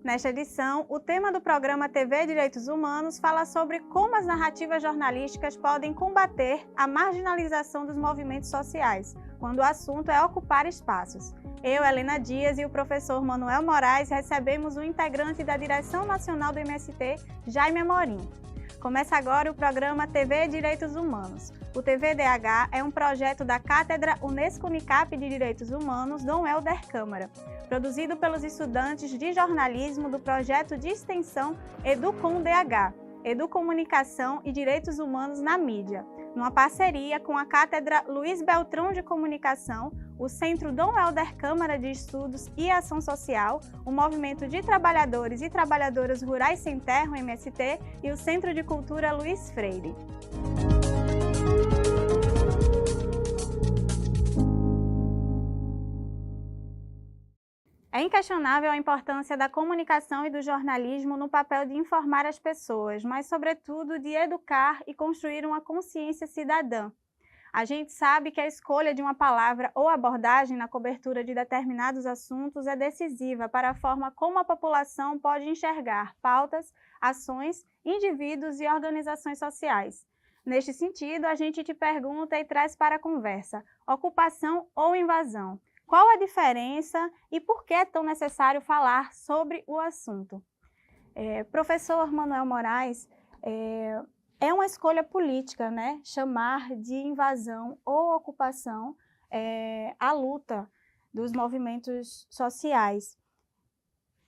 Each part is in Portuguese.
Nesta edição, o tema do programa TV Direitos Humanos fala sobre como as narrativas jornalísticas podem combater a marginalização dos movimentos sociais, quando o assunto é ocupar espaços. Eu, Helena Dias, e o professor Manuel Moraes recebemos o integrante da Direção Nacional do MST, Jaime Amorim. Começa agora o programa TV Direitos Humanos. O TVDH é um projeto da Cátedra Unesco-Unicap de Direitos Humanos, Dom Helder Câmara, produzido pelos estudantes de jornalismo do projeto de extensão EduCom-DH, Educomunicação e Direitos Humanos na Mídia, numa parceria com a Cátedra Luiz Beltrão de Comunicação, o Centro Dom Helder Câmara de Estudos e Ação Social, o Movimento de Trabalhadores e Trabalhadoras Rurais Sem Terra, o MST, e o Centro de Cultura Luiz Freire. É inquestionável a importância da comunicação e do jornalismo no papel de informar as pessoas, mas, sobretudo, de educar e construir uma consciência cidadã. A gente sabe que a escolha de uma palavra ou abordagem na cobertura de determinados assuntos é decisiva para a forma como a população pode enxergar pautas, ações, indivíduos e organizações sociais. Neste sentido, a gente te pergunta e traz para a conversa: ocupação ou invasão? Qual a diferença e por que é tão necessário falar sobre o assunto? Professor Manuel Moraes, é uma escolha política, né? Chamar de invasão ou ocupação a luta dos movimentos sociais.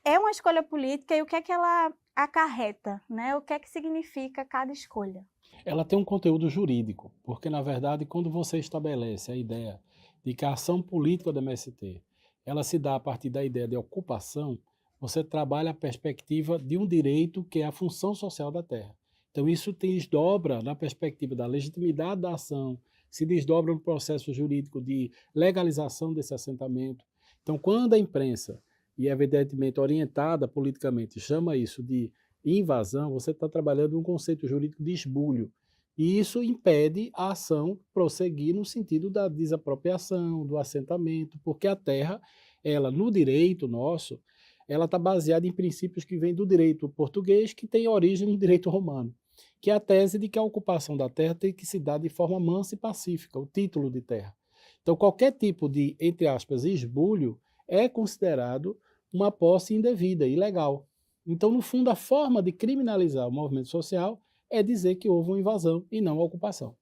É uma escolha política e o que é que ela acarreta, né? O que é que significa cada escolha? Ela tem um conteúdo jurídico, porque na verdade quando você estabelece a ideia de que a ação política do MST, ela se dá a partir da ideia de ocupação, você trabalha a perspectiva de um direito que é a função social da terra. Então isso te desdobra na perspectiva da legitimidade da ação, se desdobra no processo jurídico de legalização desse assentamento. Então quando a imprensa, e evidentemente orientada politicamente, chama isso de invasão, você está trabalhando um conceito jurídico de esbulho. E isso impede a ação prosseguir no sentido da desapropriação, do assentamento, porque a terra, ela no direito nosso, ela está baseada em princípios que vêm do direito português, que tem origem no direito romano, que é a tese de que a ocupação da terra tem que se dar de forma mansa e pacífica, o título de terra. Então qualquer tipo de, entre aspas, esbulho é considerado uma posse indevida, ilegal. Então, no fundo, a forma de criminalizar o movimento social é dizer que houve uma invasão e não a ocupação.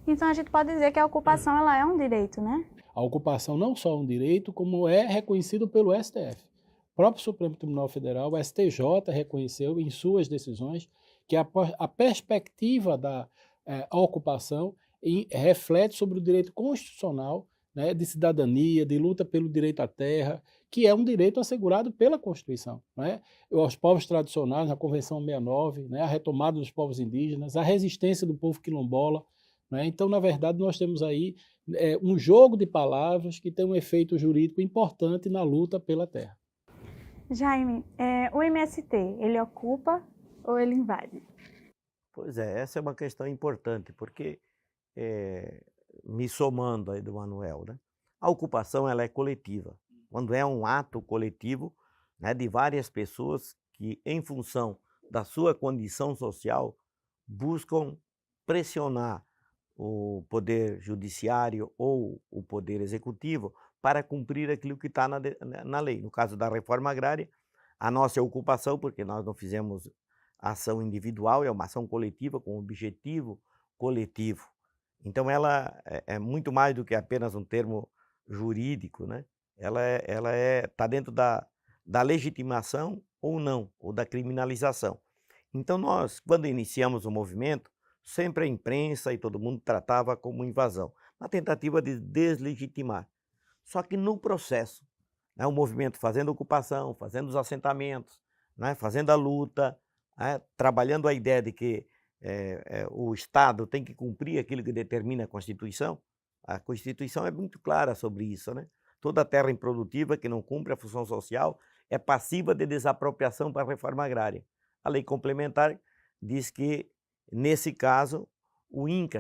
Então a gente pode dizer que a ocupação ela é um direito, né? A ocupação não só é um direito, como é reconhecido pelo STF. O próprio Supremo Tribunal Federal, o STJ, reconheceu em suas decisões que a perspectiva da ocupação reflete sobre o direito constitucional, né, de cidadania, de luta pelo direito à terra, que é um direito assegurado pela Constituição. Né? Os povos tradicionais, na Convenção 69, né, a retomada dos povos indígenas, a resistência do povo quilombola. Né? Então, na verdade, nós temos aí um jogo de palavras que tem um efeito jurídico importante na luta pela terra. Jaime, o MST, ele ocupa ou ele invade? Pois é, essa é uma questão importante, porque, me somando aí do Manuel, né, a ocupação ela é coletiva. Quando é um ato coletivo, né, de várias pessoas que, em função da sua condição social, buscam pressionar o poder judiciário ou o poder executivo para cumprir aquilo que está na lei. No caso da reforma agrária, a nossa ocupação, porque nós não fizemos ação individual, é uma ação coletiva com objetivo coletivo. Então ela é muito mais do que apenas um termo jurídico, né? Ela está dentro da legitimação ou não, ou da criminalização. Então nós, quando iniciamos o movimento, sempre a imprensa e todo mundo tratava como invasão, na tentativa de deslegitimar. Só que no processo, né, o movimento fazendo ocupação, fazendo os assentamentos, né, fazendo a luta, trabalhando a ideia de que o Estado tem que cumprir aquilo que determina a Constituição é muito clara sobre isso. Né? Toda terra improdutiva que não cumpre a função social é passiva de desapropriação para a reforma agrária. A lei complementar diz que, nesse caso,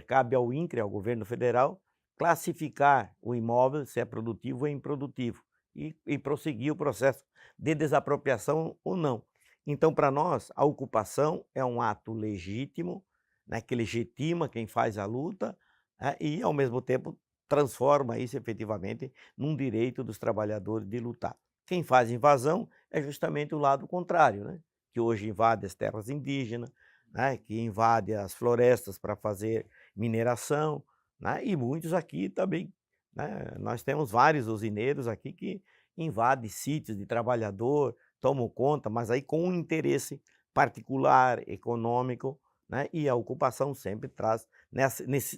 cabe ao INCRA, ao governo federal, classificar o imóvel se é produtivo ou improdutivo. e prosseguir o processo de desapropriação ou não. Então, para nós, a ocupação é um ato legítimo, né, que legitima quem faz a luta, né, e, ao mesmo tempo, transforma isso efetivamente num direito dos trabalhadores de lutar. Quem faz invasão é justamente o lado contrário, né, que hoje invade as terras indígenas, né, que invade as florestas para fazer mineração, né, e muitos aqui também, né, nós temos vários usineiros aqui que invadem sítios de trabalhador, tomam conta, mas aí com um interesse particular, econômico, né, e a ocupação sempre traz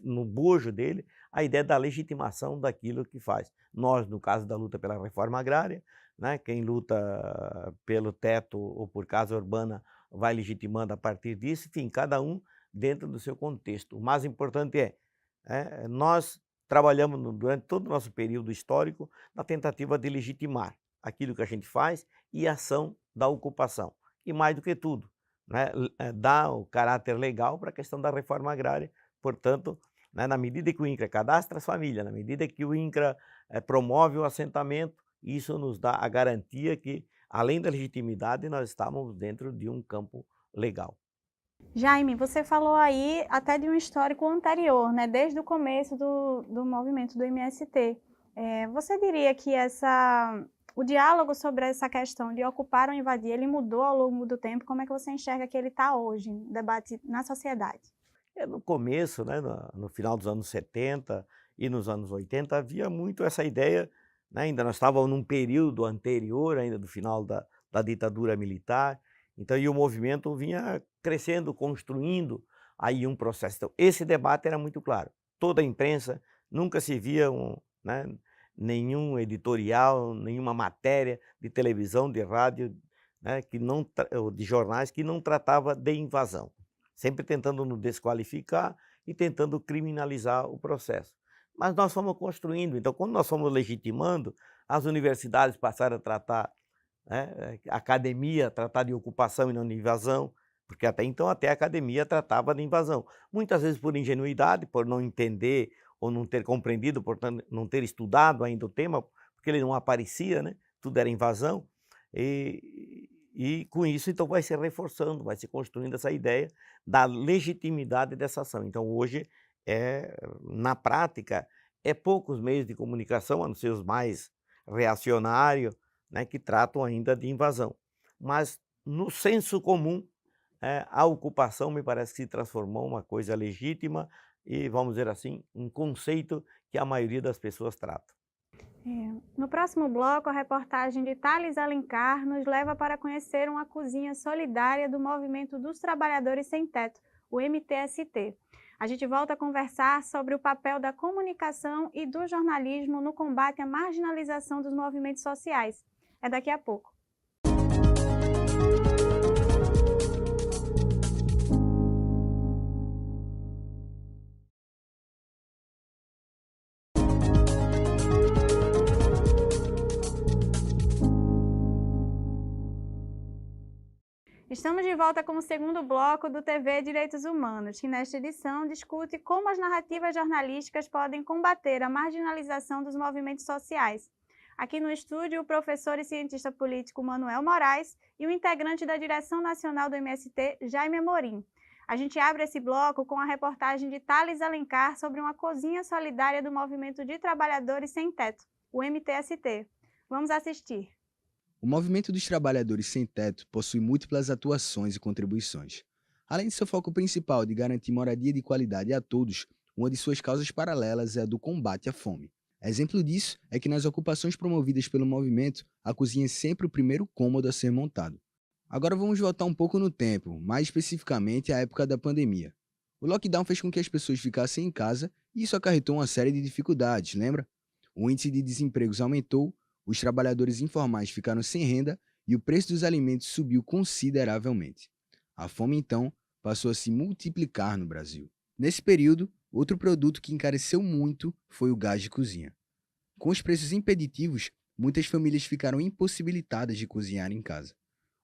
no bojo dele a ideia da legitimação daquilo que faz. Nós, no caso da luta pela reforma agrária, né, quem luta pelo teto ou por casa urbana vai legitimando a partir disso, enfim, cada um dentro do seu contexto. O mais importante nós trabalhamos durante todo o nosso período histórico na tentativa de legitimar aquilo que a gente faz e a ação da ocupação. E mais do que tudo, né, dá o caráter legal para a questão da reforma agrária. Portanto, né, na medida que o INCRA cadastra as famílias, na medida que o INCRA promove o assentamento, isso nos dá a garantia que, além da legitimidade, nós estamos dentro de um campo legal. Jaime, você falou aí até de um histórico anterior, né? Desde o começo do movimento do MST. Você diria que o diálogo sobre essa questão de ocupar ou invadir, ele mudou ao longo do tempo? Como é que você enxerga que ele está hoje, no debate na sociedade? No começo, né, no final dos anos 70 e nos anos 80, havia muito essa ideia, né, ainda nós estávamos num período anterior, ainda do final da ditadura militar, então, e o movimento vinha crescendo, construindo aí um processo. Então, esse debate era muito claro. Toda a imprensa, nunca se via né, nenhum editorial, nenhuma matéria de televisão, de rádio, né, ou de jornais que não tratava de invasão, sempre tentando nos desqualificar e tentando criminalizar o processo. Mas nós fomos construindo, então quando nós fomos legitimando, as universidades passaram a tratar, né, a academia tratar de ocupação e não de invasão, porque até então até a academia tratava de invasão. Muitas vezes por ingenuidade, por não entender ou não ter compreendido, portanto não ter estudado ainda o tema, porque ele não aparecia, né? Tudo era invasão. E com isso, então, vai se reforçando, vai se construindo essa ideia da legitimidade dessa ação. Então, hoje, na prática, poucos meios de comunicação, a não ser os mais reacionários, né, que tratam ainda de invasão. Mas, no senso comum, a ocupação me parece que se transformou em uma coisa legítima e, vamos dizer assim, um conceito que a maioria das pessoas trata. No próximo bloco, a reportagem de Thales Alencar nos leva para conhecer uma cozinha solidária do Movimento dos Trabalhadores Sem Teto, o MTST. A gente volta a conversar sobre o papel da comunicação e do jornalismo no combate à marginalização dos movimentos sociais. É daqui a pouco. Estamos de volta com o segundo bloco do TV Direitos Humanos, que nesta edição discute como as narrativas jornalísticas podem combater a marginalização dos movimentos sociais. Aqui no estúdio, o professor e cientista político Manuel Moraes e o integrante da direção nacional do MST, Jaime Amorim. A gente abre esse bloco com a reportagem de Thales Alencar sobre uma cozinha solidária do Movimento de Trabalhadores Sem Teto, o MTST. Vamos assistir. O Movimento dos Trabalhadores Sem Teto possui múltiplas atuações e contribuições. Além de seu foco principal de garantir moradia de qualidade a todos, uma de suas causas paralelas é a do combate à fome. Exemplo disso é que nas ocupações promovidas pelo movimento, a cozinha é sempre o primeiro cômodo a ser montado. Agora vamos voltar um pouco no tempo, mais especificamente à época da pandemia. O lockdown fez com que as pessoas ficassem em casa e isso acarretou uma série de dificuldades, lembra? O índice de desemprego aumentou, os trabalhadores informais ficaram sem renda e o preço dos alimentos subiu consideravelmente. A fome, então, passou a se multiplicar no Brasil. Nesse período, outro produto que encareceu muito foi o gás de cozinha. Com os preços impeditivos, muitas famílias ficaram impossibilitadas de cozinhar em casa.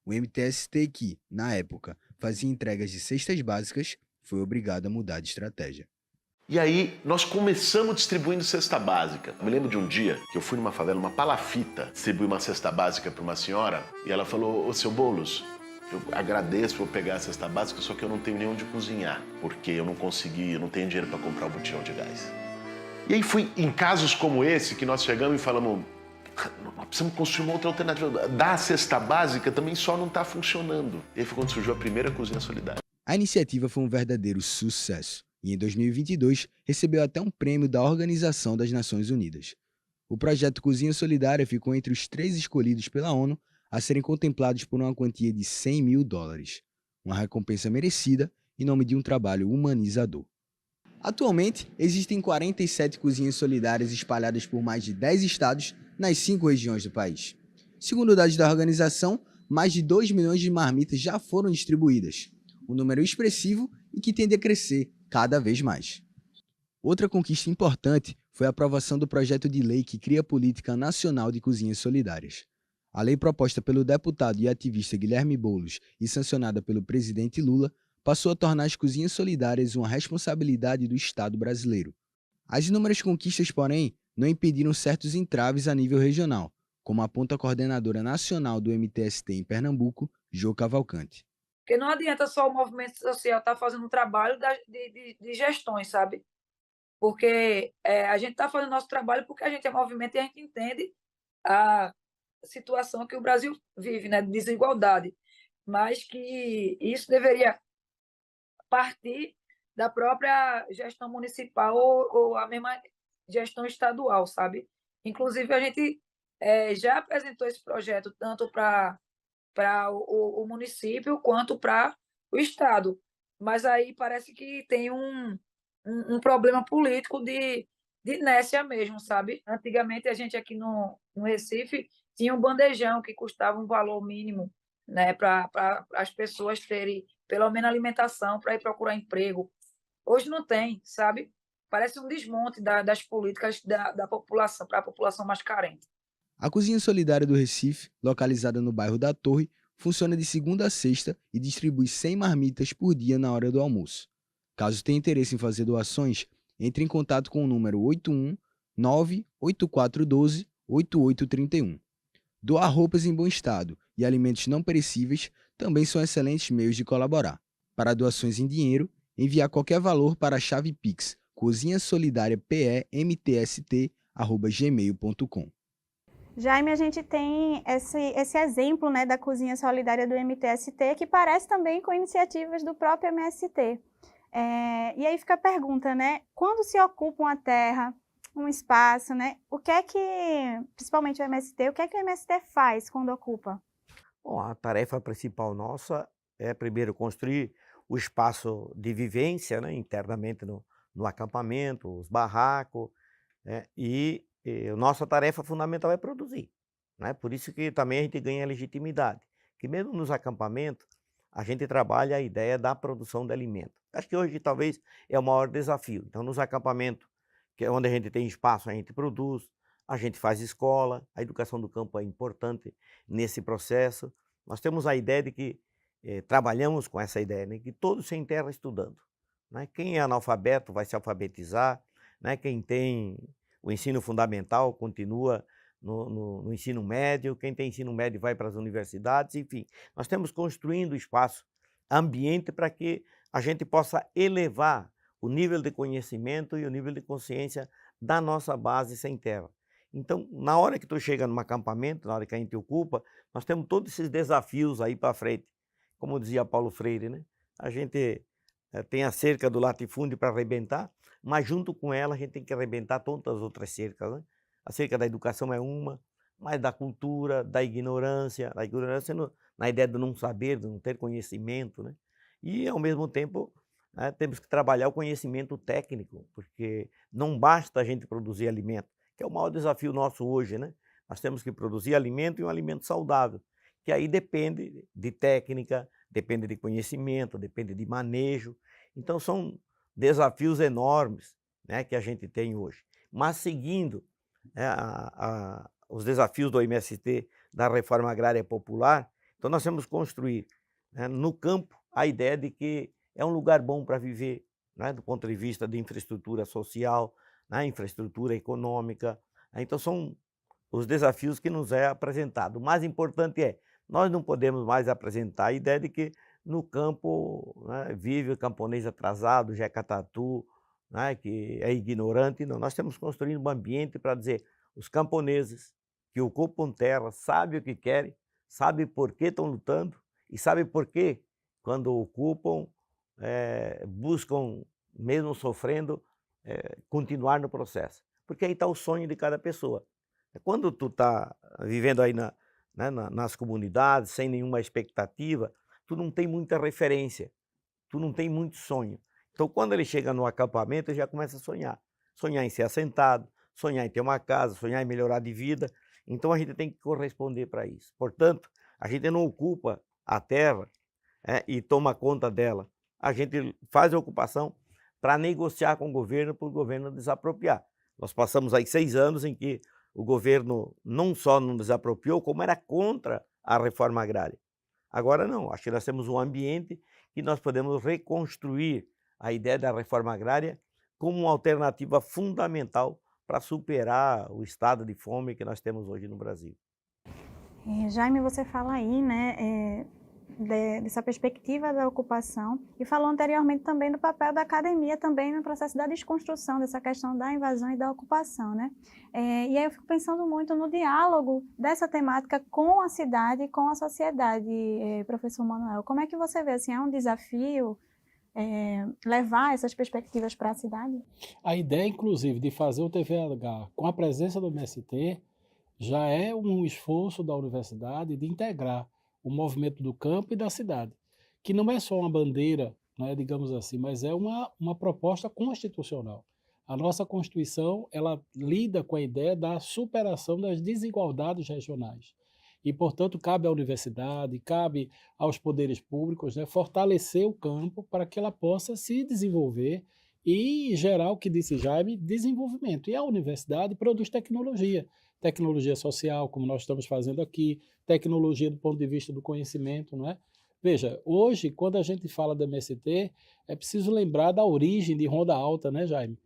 O MTST, que, na época, fazia entregas de cestas básicas, foi obrigado a mudar de estratégia. E aí nós começamos distribuindo cesta básica. Eu me lembro de um dia que eu fui numa favela, uma palafita, distribuir uma cesta básica para uma senhora e ela falou: ô, seu Boulos, eu agradeço por pegar a cesta básica, só que eu não tenho nem onde cozinhar, porque eu não tenho dinheiro para comprar o botijão de gás. E aí foi em casos como esse que nós chegamos e falamos: nós precisamos construir uma outra alternativa. Dar a cesta básica também só não está funcionando. E aí foi quando surgiu a primeira cozinha solidária. A iniciativa foi um verdadeiro sucesso e em 2022 recebeu até um prêmio da Organização das Nações Unidas. O projeto Cozinha Solidária ficou entre os 3 escolhidos pela ONU a serem contemplados por uma quantia de US$100 mil, uma recompensa merecida em nome de um trabalho humanizador. Atualmente, existem 47 cozinhas solidárias espalhadas por mais de 10 estados nas 5 regiões do país. Segundo dados da organização, mais de 2 milhões de marmitas já foram distribuídas, um número expressivo e que tende a crescer cada vez mais. Outra conquista importante foi a aprovação do projeto de lei que cria a Política Nacional de Cozinhas Solidárias. A lei proposta pelo deputado e ativista Guilherme Boulos e sancionada pelo presidente Lula passou a tornar as cozinhas solidárias uma responsabilidade do Estado brasileiro. As inúmeras conquistas, porém, não impediram certos entraves a nível regional, como aponta a coordenadora nacional do MTST em Pernambuco, Jô Cavalcante. Porque não adianta só o movimento social estar fazendo um trabalho de gestões, sabe? Porque a gente está fazendo nosso trabalho porque a gente é movimento e a gente entende a situação que o Brasil vive, né, de desigualdade. Mas que isso deveria partir da própria gestão municipal ou a mesma gestão estadual, sabe? Inclusive, a gente já apresentou esse projeto tanto para o município quanto para o Estado. Mas aí parece que tem um problema político de inércia mesmo, sabe? Antigamente, a gente aqui no Recife tinha um bandejão que custava um valor mínimo, né, para as pessoas terem pelo menos alimentação para ir procurar emprego. Hoje não tem, sabe? Parece um desmonte das políticas da população, para a população mais carente. A Cozinha Solidária do Recife, localizada no bairro da Torre, funciona de segunda a sexta e distribui 100 marmitas por dia na hora do almoço. Caso tenha interesse em fazer doações, entre em contato com o número 81 98412 8831. Doar roupas em bom estado e alimentos não perecíveis também são excelentes meios de colaborar. Para doações em dinheiro, enviar qualquer valor para a chave Pix cozinhasolidariapemtst@gmail.com. Jaime, a gente tem esse exemplo, né, da Cozinha Solidária do MTST, que parece também com iniciativas do próprio MST. E aí fica a pergunta, né, quando se ocupa uma terra, um espaço, né, o que é que, principalmente o MST, o que é que o MST faz quando ocupa? Bom, a tarefa principal nossa é, primeiro, construir o espaço de vivência, né, internamente no acampamento, os barracos, né, e a nossa tarefa fundamental é produzir, né? Por isso que também a gente ganha legitimidade, que mesmo nos acampamentos a gente trabalha a ideia da produção de alimento. Acho que hoje talvez é o maior desafio. Então, nos acampamentos, que é onde a gente tem espaço, a gente produz, a gente faz escola, a educação do campo é importante nesse processo. Nós temos a ideia de que, trabalhamos com essa ideia, né, que todos se enterram estudando, né? Quem é analfabeto vai se alfabetizar, né? Quem tem o ensino fundamental continua no ensino médio, quem tem ensino médio vai para as universidades, enfim. Nós temos construindo espaço, ambiente para que a gente possa elevar o nível de conhecimento e o nível de consciência da nossa base sem terra. Então, na hora que tu chega num acampamento, na hora que a gente ocupa, nós temos todos esses desafios aí para frente. Como dizia Paulo Freire, né? A gente tem a cerca do latifúndio para arrebentar, mas junto com ela a gente tem que arrebentar tantas outras cercas, né? A cerca da educação é uma, mas da cultura, da ignorância na ideia de não saber, de não ter conhecimento, né? E, ao mesmo tempo, né, temos que trabalhar o conhecimento técnico, porque não basta a gente produzir alimento, que é o maior desafio nosso hoje, né? Nós temos que produzir alimento e um alimento saudável, que aí depende de técnica, depende de conhecimento, depende de manejo. Então, são desafios enormes, né, que a gente tem hoje. Mas, seguindo, né, os desafios do MST da reforma agrária popular, então nós temos que construir, né, no campo a ideia de que é um lugar bom para viver, né, do ponto de vista de infraestrutura social, né, infraestrutura econômica. Então, são os desafios que nos é apresentado. O mais importante é, nós não podemos mais apresentar a ideia de que no campo, né, vive o camponês atrasado, já é catatu, né, que é ignorante. Não, nós temos construído um ambiente para dizer, os camponeses que ocupam terra sabem o que querem, sabem por que estão lutando e sabem por que, quando ocupam, buscam, mesmo sofrendo, continuar no processo. Porque aí está o sonho de cada pessoa. Quando tu está vivendo aí nas comunidades, sem nenhuma expectativa, tu não tem muita referência, tu não tem muito sonho. Então, quando ele chega no acampamento, ele já começa a sonhar. Sonhar em ser assentado, sonhar em ter uma casa, sonhar em melhorar de vida. Então, a gente tem que corresponder para isso. Portanto, a gente não ocupa a terra e toma conta dela. A gente faz a ocupação para negociar com o governo, para o governo desapropriar. Nós passamos aí 6 anos em que o governo não só não desapropriou, como era contra a reforma agrária. Agora não, acho que nós temos um ambiente que nós podemos reconstruir a ideia da reforma agrária como uma alternativa fundamental para superar o estado de fome que nós temos hoje no Brasil. Jaime, você fala aí, né, dessa perspectiva da ocupação e falou anteriormente também do papel da academia também no processo da desconstrução dessa questão da invasão e da ocupação, né? E aí eu fico pensando muito no diálogo dessa temática com a cidade e com a sociedade, professor Manuel. Como é que você vê, assim, é um desafio levar essas perspectivas para a cidade? A ideia, inclusive, de fazer o TVH com a presença do MST já é um esforço da universidade de integrar o movimento do campo e da cidade, que não é só uma bandeira, né, digamos assim, mas é uma proposta constitucional. A nossa Constituição, ela lida com a ideia da superação das desigualdades regionais. E, portanto, cabe à universidade, cabe aos poderes públicos, né, fortalecer o campo para que ela possa se desenvolver e gerar o que disse Jaime, desenvolvimento. E a universidade produz tecnologia social, como nós estamos fazendo aqui, tecnologia do ponto de vista do conhecimento, não é? Veja, hoje, quando a gente fala do MST, é preciso lembrar da origem de Ronda Alta, né, Jaime?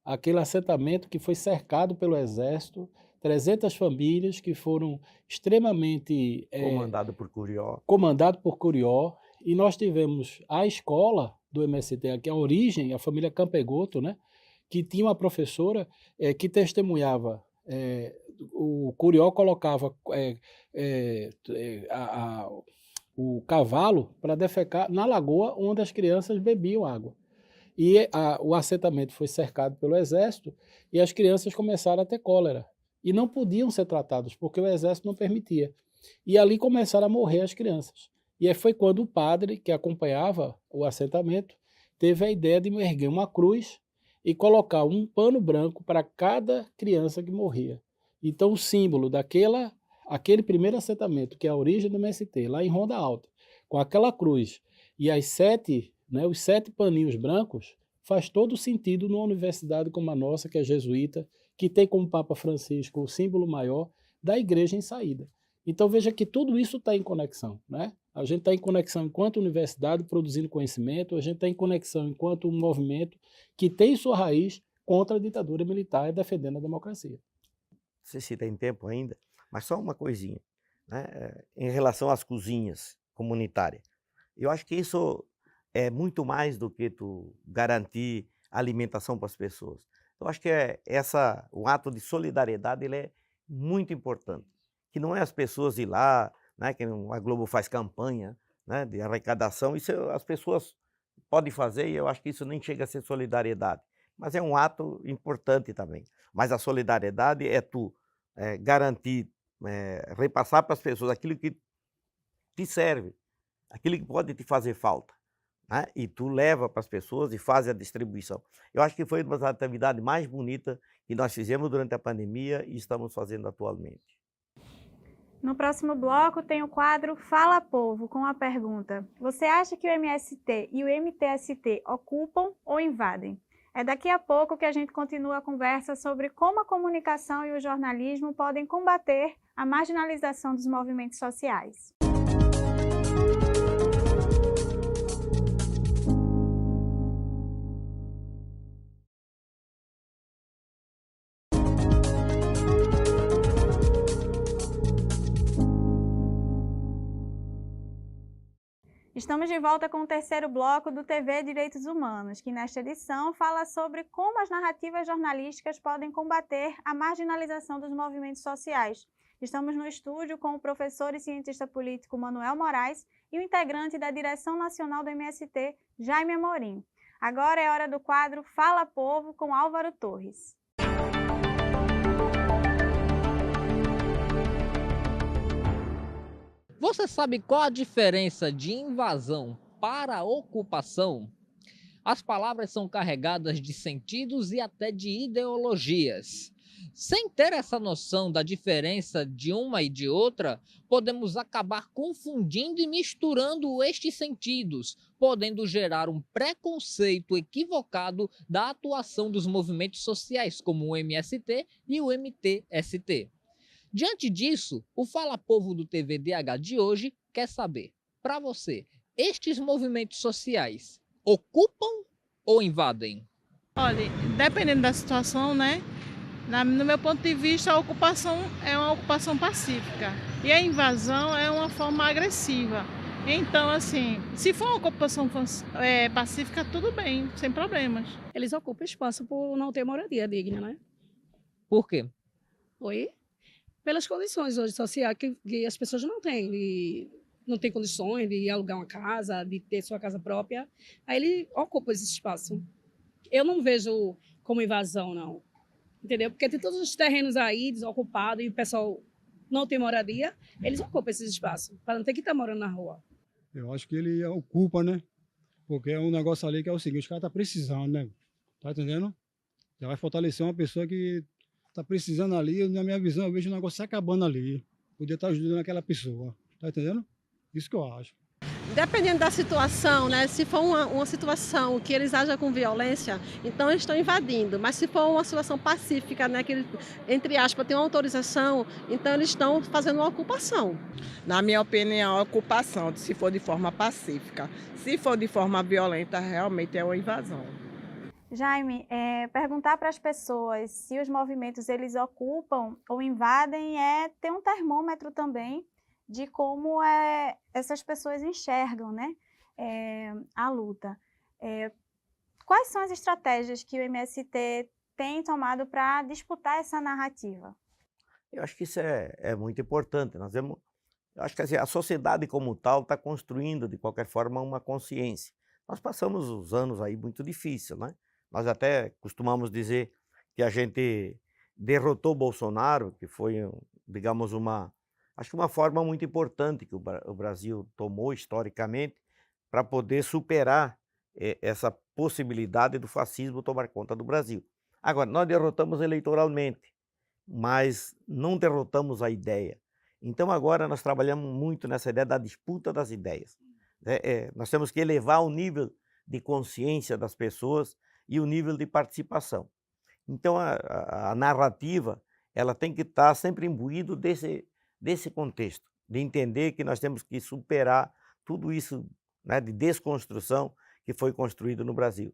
Aquele assentamento que foi cercado pelo Exército, 300 famílias que foram extremamente... Comandado por Curió. E nós tivemos a escola do MST, aqui a origem, a família Campegoto, né, que tinha uma professora que testemunhava... o Curió colocava o cavalo para defecar na lagoa onde as crianças bebiam água. E o assentamento foi cercado pelo Exército e as crianças começaram a ter cólera. E não podiam ser tratados, porque o Exército não permitia. E ali começaram a morrer as crianças. E aí foi quando o padre, que acompanhava o assentamento, teve a ideia de erguer uma cruz e colocar um pano branco para cada criança que morria. Então, o símbolo aquele primeiro assentamento, que é a origem do MST, lá em Ronda Alta, com aquela cruz e os 7 paninhos brancos, faz todo sentido numa universidade como a nossa, que é jesuíta, que tem como Papa Francisco o símbolo maior da igreja em saída. Então, veja que tudo isso está em conexão, né? A gente está em conexão enquanto universidade, produzindo conhecimento, a gente está em conexão enquanto um movimento que tem sua raiz contra a ditadura militar e defendendo a democracia. Não sei se tem tempo ainda, mas só uma coisinha, né? Em relação às cozinhas comunitárias. Eu acho que isso é muito mais do que tu garantir alimentação para as pessoas. Eu acho que o ato de solidariedade ele é muito importante. Que não é as pessoas ir lá, né, que a Globo faz campanha, né, de arrecadação, isso as pessoas podem fazer e eu acho que isso nem chega a ser solidariedade. Mas é um ato importante também. Mas a solidariedade é tu garantir, repassar para as pessoas aquilo que te serve, aquilo que pode te fazer falta, né? E tu leva para as pessoas e faz a distribuição. Eu acho que foi uma das atividades mais bonitas que nós fizemos durante a pandemia e estamos fazendo atualmente. No próximo bloco tem o quadro Fala Povo, com a pergunta: você acha que o MST e o MTST ocupam ou invadem? É daqui a pouco que a gente continua a conversa sobre como a comunicação e o jornalismo podem combater a marginalização dos movimentos sociais. Estamos de volta com o terceiro bloco do TV Direitos Humanos, que nesta edição fala sobre como as narrativas jornalísticas podem combater a marginalização dos movimentos sociais. Estamos no estúdio com o professor e cientista político Manuel Moraes e o integrante da direção nacional do MST, Jaime Amorim. Agora é hora do quadro Fala Povo com Álvaro Torres. Você sabe qual a diferença de invasão para ocupação? As palavras são carregadas de sentidos e até de ideologias. Sem ter essa noção da diferença de uma e de outra, podemos acabar confundindo e misturando estes sentidos, podendo gerar um preconceito equivocado da atuação dos movimentos sociais, como o MST e o MTST. Diante disso, o Fala Povo do TVDH de hoje quer saber, para você, estes movimentos sociais ocupam ou invadem? Olha, dependendo da situação, né? No meu ponto de vista, a ocupação é uma ocupação pacífica e a invasão é uma forma agressiva. Então, assim, se for uma ocupação pacífica, tudo bem, sem problemas. Eles ocupam espaço por não ter moradia digna, né? Por quê? Oi? Pelas condições hoje sociais que as pessoas não têm, não têm condições de alugar uma casa, de ter sua casa própria, aí ele ocupa esse espaço. Eu não vejo como invasão, não, entendeu? Porque tem todos os terrenos aí desocupados e o pessoal não tem moradia, eles ocupam esses espaços, para não ter que estar morando na rua. Eu acho que ele ocupa, né? Porque é um negócio ali que é o seguinte, os caras estão precisando, né? Tá entendendo? Já vai fortalecer uma pessoa que está precisando ali, na minha visão, eu vejo o negócio se acabando ali. Podia estar ajudando aquela pessoa, tá entendendo? Isso que eu acho. Dependendo da situação, né? Se for uma situação que eles agem com violência, então eles estão invadindo. Mas se for uma situação pacífica, né? Que, entre aspas, tem uma autorização, então eles estão fazendo uma ocupação. Na minha opinião, a ocupação, se for de forma pacífica. Se for de forma violenta, realmente é uma invasão. Jaime, perguntar para as pessoas se os movimentos eles ocupam ou invadem é ter um termômetro também de como essas pessoas enxergam, né, a luta. Quais são as estratégias que o MST tem tomado para disputar essa narrativa? Eu acho que isso é muito importante. Eu acho que assim, a sociedade como tal está construindo, de qualquer forma, uma consciência. Nós passamos os anos aí muito difíceis, né? Nós até costumamos dizer que a gente derrotou Bolsonaro, que foi, digamos, acho que uma forma muito importante que o Brasil tomou historicamente para poder superar essa possibilidade do fascismo tomar conta do Brasil. Agora, nós derrotamos eleitoralmente, mas não derrotamos a ideia. Então, agora nós trabalhamos muito nessa ideia da disputa das ideias. Nós temos que elevar o nível de consciência das pessoas e o nível de participação. Então, a narrativa ela tem que estar sempre imbuído desse contexto, de entender que nós temos que superar tudo isso, né, de desconstrução que foi construído no Brasil.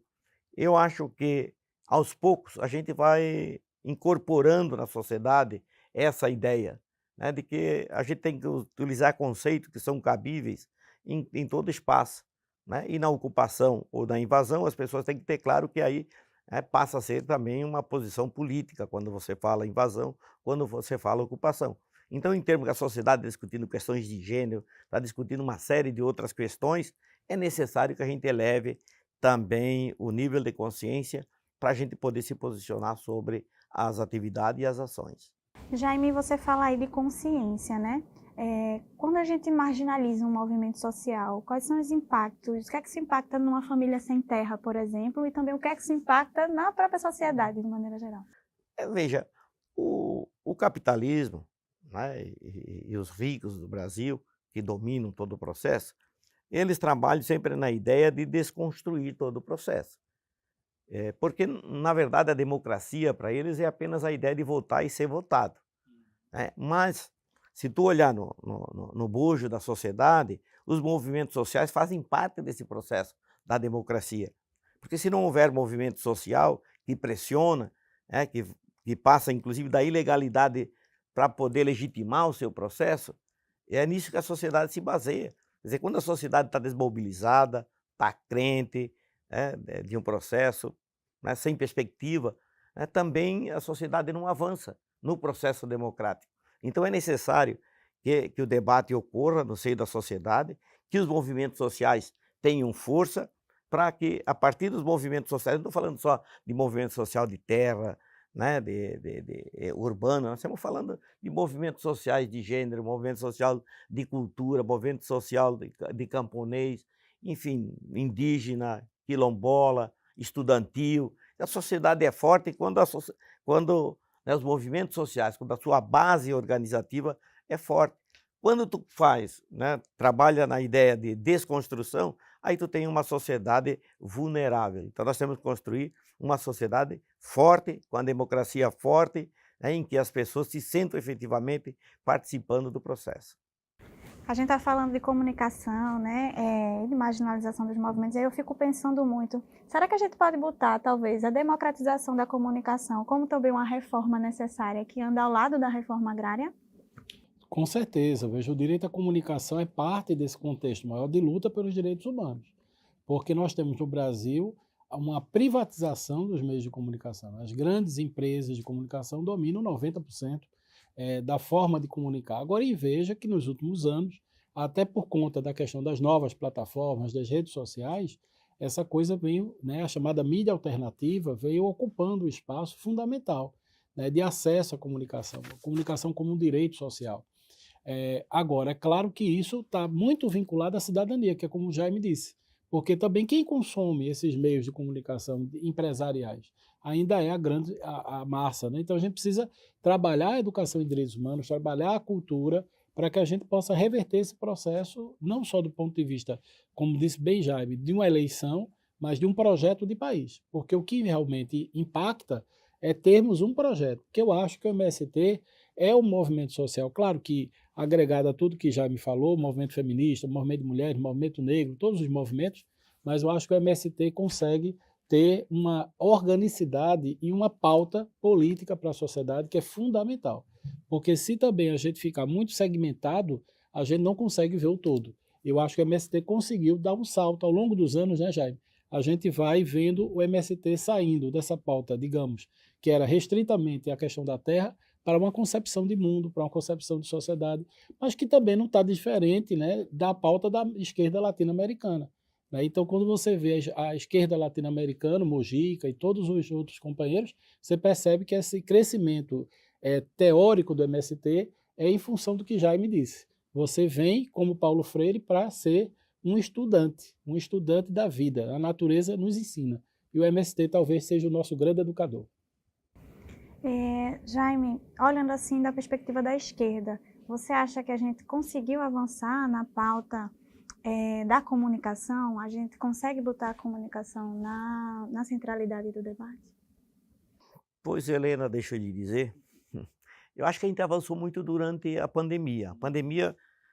Eu acho que, aos poucos, a gente vai incorporando na sociedade essa ideia, né, de que a gente tem que utilizar conceitos que são cabíveis em todo espaço. Né? E na ocupação ou na invasão, as pessoas têm que ter claro que aí passa a ser também uma posição política, quando você fala invasão, quando você fala ocupação. Então, em termos da sociedade discutindo questões de gênero, está discutindo uma série de outras questões, é necessário que a gente eleve também o nível de consciência para a gente poder se posicionar sobre as atividades e as ações. Jaime, você fala aí de consciência, né? Quando a gente marginaliza um movimento social, quais são os impactos? O que é que se impacta numa família sem terra, por exemplo, e também o que é que se impacta na própria sociedade, de maneira geral? Veja, o capitalismo, né, e os ricos do Brasil, que dominam todo o processo, eles trabalham sempre na ideia de desconstruir todo o processo. Porque, na verdade, a democracia para eles é apenas a ideia de votar e ser votado. Né? Mas, se tu olhar no bojo da sociedade, os movimentos sociais fazem parte desse processo da democracia. Porque se não houver movimento social que pressiona, que passa inclusive da ilegalidade para poder legitimar o seu processo, é nisso que a sociedade se baseia. Quer dizer, quando a sociedade está desmobilizada, está crente, né, de um processo, né, sem perspectiva, né, também a sociedade não avança no processo democrático. Então é necessário que o debate ocorra no seio da sociedade, que os movimentos sociais tenham força, para que, a partir dos movimentos sociais, não estou falando só de movimento social de terra, né, urbano, nós estamos falando de movimentos sociais de gênero, movimento social de cultura, movimento social de camponês, enfim, indígena, quilombola, estudantil. A sociedade é forte quando né, os movimentos sociais, quando a sua base organizativa é forte. Quando tu faz, né, trabalha na ideia de desconstrução, aí tu tem uma sociedade vulnerável. Então nós temos que construir uma sociedade forte, com a democracia forte, né, em que as pessoas se sentam efetivamente participando do processo. A gente está falando de comunicação, né, de marginalização dos movimentos, e aí eu fico pensando muito, será que a gente pode botar, talvez, a democratização da comunicação como também uma reforma necessária que anda ao lado da reforma agrária? Com certeza, veja, o direito à comunicação é parte desse contexto maior de luta pelos direitos humanos, porque nós temos no Brasil uma privatização dos meios de comunicação. As grandes empresas de comunicação dominam 90% da forma de comunicar. Agora, e veja que nos últimos anos, até por conta da questão das novas plataformas, das redes sociais, essa coisa veio, né, a chamada mídia alternativa, veio ocupando um espaço fundamental, né, de acesso à comunicação como um direito social. Agora, é claro que isso está muito vinculado à cidadania, que é como o Jaime disse, porque também quem consome esses meios de comunicação empresariais ainda é a massa, né? Então a gente precisa trabalhar a educação em direitos humanos, trabalhar a cultura, para que a gente possa reverter esse processo, não só do ponto de vista, como disse bem Jaime, de uma eleição, mas de um projeto de país. Porque o que realmente impacta é termos um projeto, que eu acho que o MST é um movimento social, claro que agregado a tudo que Jaime falou, movimento feminista, movimento de mulheres, movimento negro, todos os movimentos, mas eu acho que o MST consegue ter uma organicidade e uma pauta política para a sociedade que é fundamental. Porque se também a gente ficar muito segmentado, a gente não consegue ver o todo. Eu acho que o MST conseguiu dar um salto ao longo dos anos, né, Jaime? A gente vai vendo o MST saindo dessa pauta, digamos, que era restritamente a questão da terra, para uma concepção de mundo, para uma concepção de sociedade, mas que também não está diferente, né, da pauta da esquerda latino-americana. Né? Então, quando você vê a esquerda latino-americana, Mojica e todos os outros companheiros, você percebe que esse crescimento teórico do MST é em função do que Jaime disse. Você vem, como Paulo Freire, para ser um estudante da vida. A natureza nos ensina. E o MST talvez seja o nosso grande educador. Jaime, olhando assim da perspectiva da esquerda, você acha que a gente conseguiu avançar na pauta da comunicação? A gente consegue botar a comunicação na centralidade do debate? Pois, Helena, deixa eu lhe dizer, eu acho que a gente avançou muito durante a pandemia.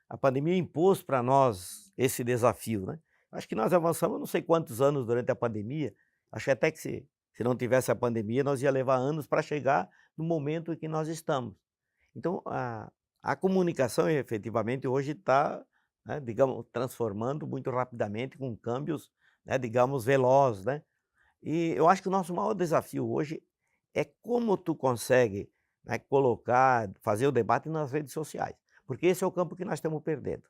A pandemia impôs para nós esse desafio, né? Acho que nós avançamos não sei quantos anos durante a pandemia, acho até que se não tivesse a pandemia, nós ia levar anos para chegar no momento em que nós estamos. Então, a comunicação, efetivamente, hoje está, né, digamos, transformando muito rapidamente, com câmbios, né, digamos, velozes, né? E eu acho que o nosso maior desafio hoje é como tu consegue, né, colocar, fazer o debate nas redes sociais, porque esse é o campo que nós estamos perdendo.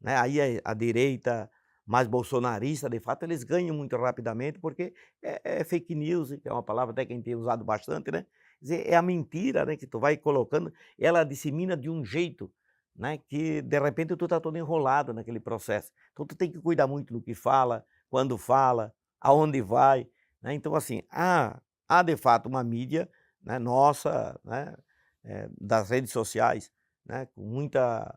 Né? Aí a direita mais bolsonarista, de fato, eles ganham muito rapidamente, porque é fake news, que é uma palavra até que a gente tem usado bastante, né? Quer dizer, é a mentira, né, que tu vai colocando, ela dissemina de um jeito, né, que de repente tu está todo enrolado naquele processo. Então tu tem que cuidar muito do que fala, quando fala, aonde vai. Né? Então, assim, há de fato uma mídia, né, nossa, né, das redes sociais, né, com muita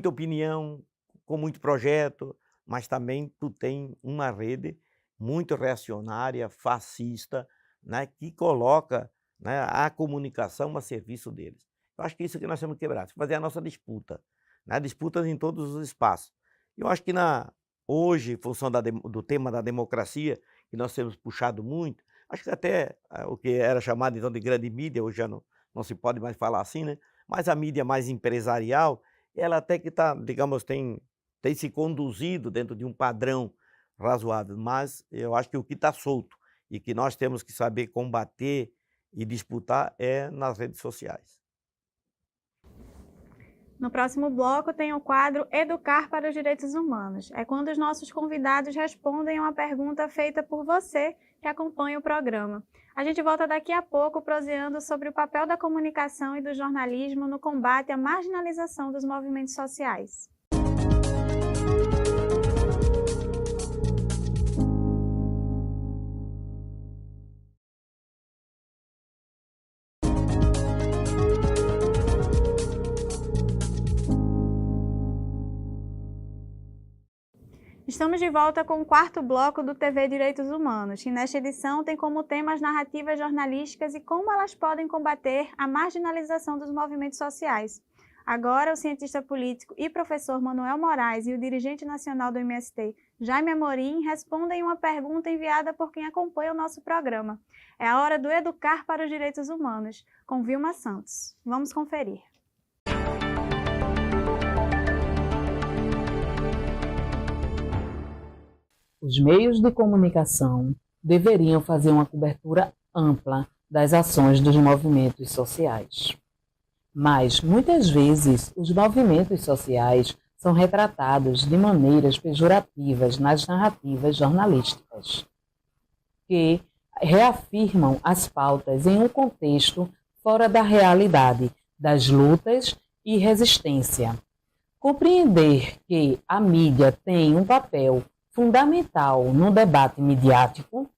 opinião, com muito projeto, mas também tu tem uma rede muito reacionária, fascista, né, que coloca, né, a comunicação a serviço deles. Eu acho que isso que nós temos que quebrar, fazer a nossa disputa, né, disputas em todos os espaços. Eu acho que hoje, em função do tema da democracia, que nós temos puxado muito, acho que até o que era chamado então de grande mídia, hoje já não se pode mais falar assim, né, mas a mídia mais empresarial, ela até que digamos, tem tem se conduzido dentro de um padrão razoável, mas eu acho que o que está solto e que nós temos que saber combater e disputar é nas redes sociais. No próximo bloco tem o quadro Educar para os Direitos Humanos. É quando os nossos convidados respondem a uma pergunta feita por você que acompanha o programa. A gente volta daqui a pouco proseando sobre o papel da comunicação e do jornalismo no combate à marginalização dos movimentos sociais. Estamos de volta com o quarto bloco do TV Direitos Humanos, que nesta edição tem como tema as narrativas jornalísticas e como elas podem combater a marginalização dos movimentos sociais. Agora, o cientista político e professor Manuel Moraes e o dirigente nacional do MST, Jaime Amorim, respondem uma pergunta enviada por quem acompanha o nosso programa. É a hora do Educar para os Direitos Humanos, com Vilma Santos. Vamos conferir. Os meios de comunicação deveriam fazer uma cobertura ampla das ações dos movimentos sociais. Mas, muitas vezes, os movimentos sociais são retratados de maneiras pejorativas nas narrativas jornalísticas, que reafirmam as pautas em um contexto fora da realidade das lutas e resistência. Compreender que a mídia tem um papel fundamental no debate midiático,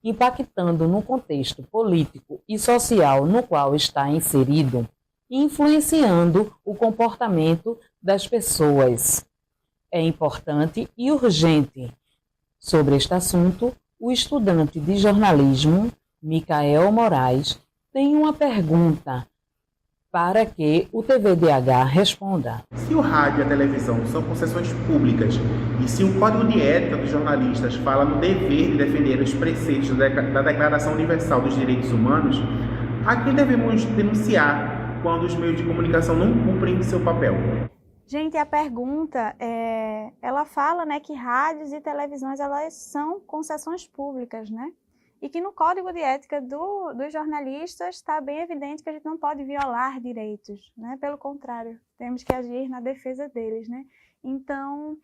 impactando no contexto político e social no qual está inserido, influenciando o comportamento das pessoas. É importante e urgente. Sobre este assunto, o estudante de jornalismo, Micael Moraes, tem uma pergunta para que o TVDH responda. Se o rádio e a televisão são concessões públicas e se o Código de Ética dos Jornalistas fala no dever de defender os preceitos da Declaração Universal dos Direitos Humanos, a quem devemos denunciar quando os meios de comunicação não cumprem seu papel? Gente, a pergunta, ela fala, né, que rádios e televisões elas são concessões públicas, né? E que no Código de Ética dos jornalistas está bem evidente que a gente não pode violar direitos, né? Pelo contrário, temos que agir na defesa deles, né? Então,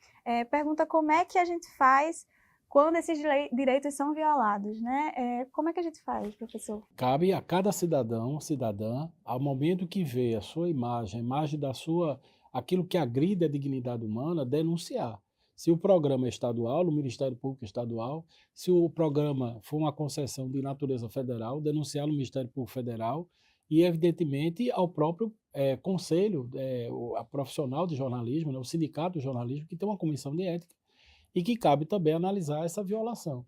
pergunta como é que a gente faz quando esses direitos são violados, né? Como é que a gente faz, professor? Cabe a cada cidadão, cidadã, ao momento que vê a sua imagem, a imagem da sua, aquilo que agride a dignidade humana, denunciar. Se o programa é estadual, no Ministério Público Estadual, se o programa for uma concessão de natureza federal, denunciar no Ministério Público Federal e, evidentemente, ao próprio conselho, a profissional de jornalismo, né, o sindicato de jornalismo, que tem uma comissão de ética e que cabe também analisar essa violação.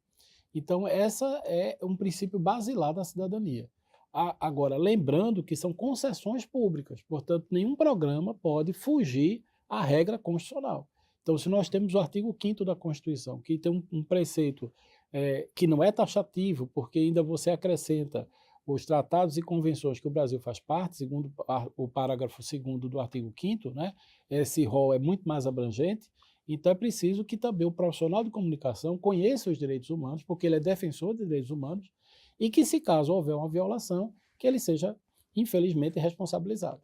Então, essa é um princípio basilar da cidadania. Agora, lembrando que são concessões públicas, portanto, nenhum programa pode fugir à regra constitucional. Então, se nós temos o artigo 5º da Constituição, que tem um preceito que não é taxativo, porque ainda você acrescenta os tratados e convenções que o Brasil faz parte, segundo o parágrafo 2º do artigo 5º, né? Esse rol é muito mais abrangente, então é preciso que também o profissional de comunicação conheça os direitos humanos, porque ele é defensor de direitos humanos, e que, se caso houver uma violação, que ele seja, infelizmente, responsabilizado.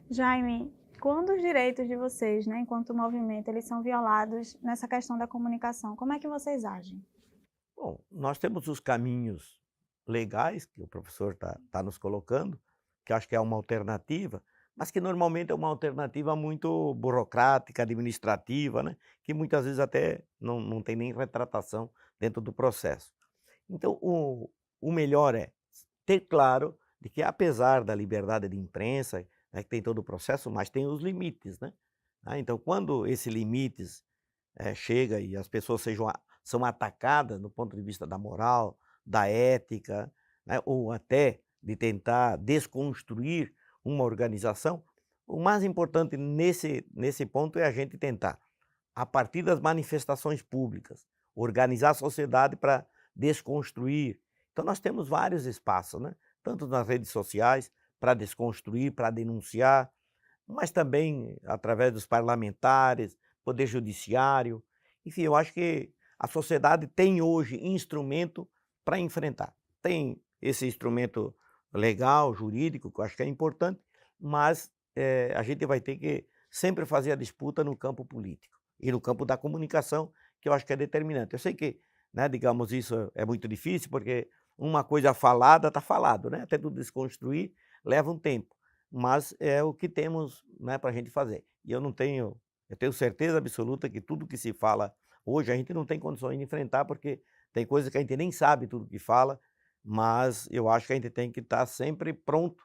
Jaime, quando os direitos de vocês, né, enquanto movimento, eles são violados nessa questão da comunicação, como é que vocês agem? Bom, nós temos os caminhos legais que o professor tá nos colocando, que acho que é uma alternativa, mas que normalmente é uma alternativa muito burocrática, administrativa, né, que muitas vezes até não tem nem retratação dentro do processo. Então, o melhor é ter claro de que, apesar da liberdade de imprensa, né, que tem todo o processo, mas tem os limites, né? Então, quando esses limites chega e as pessoas são atacadas do ponto de vista da moral, da ética, né, ou até de tentar desconstruir uma organização, o mais importante nesse ponto é a gente tentar, a partir das manifestações públicas, organizar a sociedade para desconstruir. Então, nós temos vários espaços, né? Tanto nas redes sociais, para desconstruir, para denunciar, mas também através dos parlamentares, Poder Judiciário. Enfim, eu acho que a sociedade tem hoje instrumento para enfrentar. Tem esse instrumento legal, jurídico, que eu acho que é importante, mas a gente vai ter que sempre fazer a disputa no campo político e no campo da comunicação, que eu acho que é determinante. Eu sei que, né, digamos, isso é muito difícil, porque uma coisa falada está falado, né? Até tudo desconstruir leva um tempo, mas é o que temos, né, para a gente fazer. E eu tenho certeza absoluta que tudo que se fala hoje a gente não tem condições de enfrentar, porque tem coisas que a gente nem sabe tudo que fala, mas eu acho que a gente tem que estar sempre pronto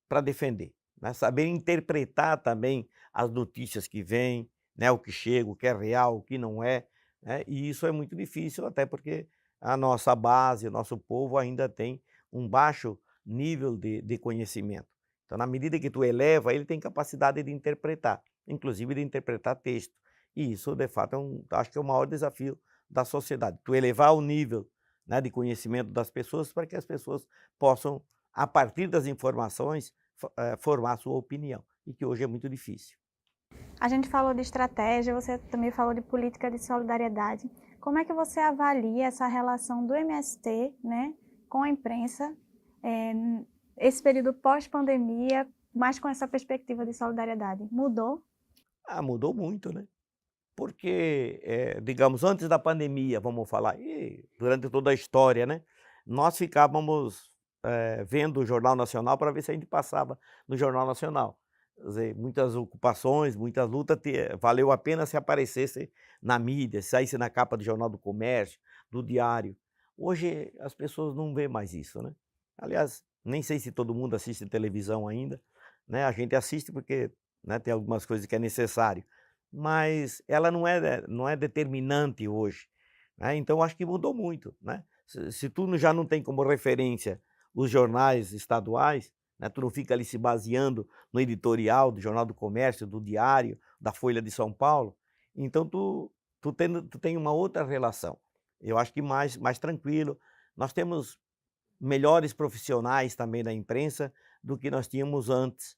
para defender, né? Saber interpretar também as notícias que vêm, né? O que chega, o que é real, o que não é, né? E isso é muito difícil, até porque a nossa base, o nosso povo ainda tem um baixo nível de conhecimento. Então, na medida que tu eleva, ele tem capacidade de interpretar, inclusive de interpretar texto. E isso, de fato, acho que é o maior desafio da sociedade. Tu elevar o nível, né, de conhecimento das pessoas para que as pessoas possam, a partir das informações, formar a sua opinião. E que hoje é muito difícil. A gente falou de estratégia, você também falou de política de solidariedade. Como é que você avalia essa relação do MST, né, com a imprensa, esse período pós-pandemia, mas com essa perspectiva de solidariedade? Mudou? Mudou muito, né? Porque, digamos, antes da pandemia, vamos falar, e durante toda a história, né, nós ficávamos vendo o Jornal Nacional para ver se a gente passava no Jornal Nacional. Quer dizer, muitas ocupações, muitas lutas, valeu a pena se aparecesse na mídia, se saísse na capa do Jornal do Comércio, do Diário. Hoje as pessoas não veem mais isso, né? Aliás, nem sei se todo mundo assiste televisão ainda, né? A gente assiste porque, né, tem algumas coisas que é necessário, mas ela não é determinante hoje, né? Então acho que mudou muito, né? Se tu já não tem como referência os jornais estaduais, né, tu não fica ali se baseando no editorial do Jornal do Comércio, do Diário, da Folha de São Paulo, então tu tem uma outra relação. Eu acho que mais tranquilo. Nós temos melhores profissionais também da imprensa do que nós tínhamos antes.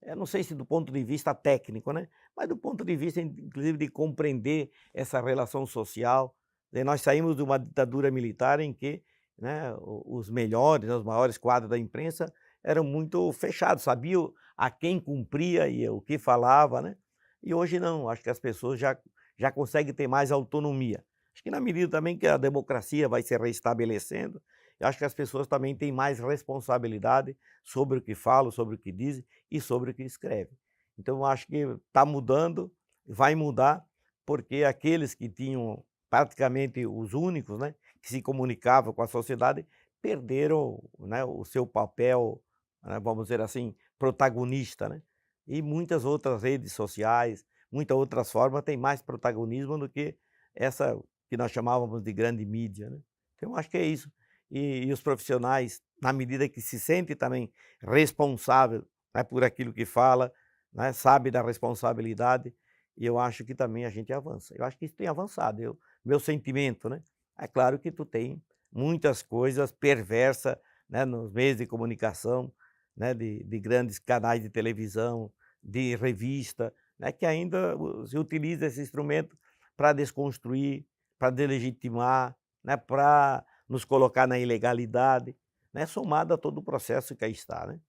Eu não sei se do ponto de vista técnico, né? Mas do ponto de vista, inclusive, de compreender essa relação social. Nós saímos de uma ditadura militar em que, né, os melhores, os maiores quadros da imprensa eram muito fechados, sabiam a quem cumpria e o que falava, né? E hoje não, acho que as pessoas já conseguem ter mais autonomia. Acho que na medida também que a democracia vai se restabelecendo, eu acho que as pessoas também têm mais responsabilidade sobre o que falam, sobre o que dizem e sobre o que escrevem. Então, eu acho que está mudando, vai mudar, porque aqueles que tinham praticamente os únicos, né, que se comunicavam com a sociedade, perderam, né, o seu papel, né, vamos dizer assim, protagonista, né? E muitas outras redes sociais, muitas outras formas têm mais protagonismo do que essa que nós chamávamos de grande mídia, né? Então, acho que é isso. E os profissionais, na medida que se sente também responsável, né, por aquilo que fala, né, sabe da responsabilidade, e eu acho que também a gente avança. Eu acho que isso tem avançado, meu sentimento, né? É claro que tu tem muitas coisas perversas, né, nos meios de comunicação, né, de grandes canais de televisão, de revista, né, que ainda se utiliza esse instrumento para desconstruir, para delegitimar, né, para nos colocar na ilegalidade, né, somado a todo o processo que aí está, né?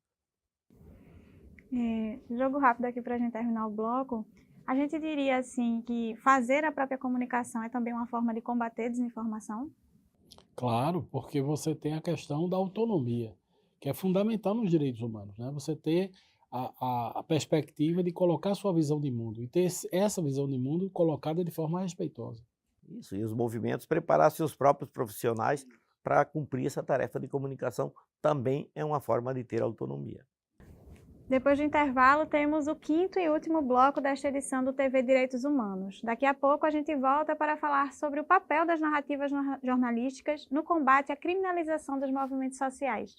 Jogo rápido aqui para a gente terminar o bloco. A gente diria assim que fazer a própria comunicação é também uma forma de combater desinformação? Claro, porque você tem a questão da autonomia, que é fundamental nos direitos humanos, né? Você ter a perspectiva de colocar sua visão de mundo e ter essa visão de mundo colocada de forma respeitosa. Isso, e os movimentos preparar seus próprios profissionais para cumprir essa tarefa de comunicação também é uma forma de ter autonomia. Depois do intervalo, temos o quinto e último bloco desta edição do TV Direitos Humanos. Daqui a pouco a gente volta para falar sobre o papel das narrativas jornalísticas no combate à criminalização dos movimentos sociais.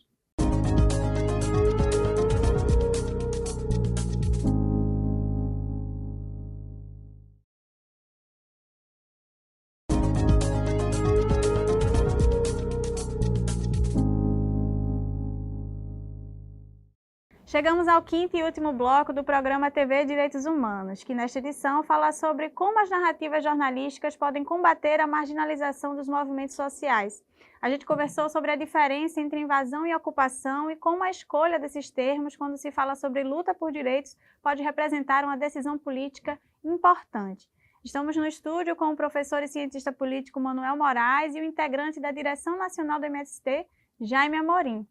Chegamos ao quinto e último bloco do programa TV Direitos Humanos, que nesta edição fala sobre como as narrativas jornalísticas podem combater a marginalização dos movimentos sociais. A gente conversou sobre a diferença entre invasão e ocupação e como a escolha desses termos, quando se fala sobre luta por direitos, pode representar uma decisão política importante. Estamos no estúdio com o professor e cientista político Manuel Moraes e o integrante da direção nacional do MST, Jaime Amorim.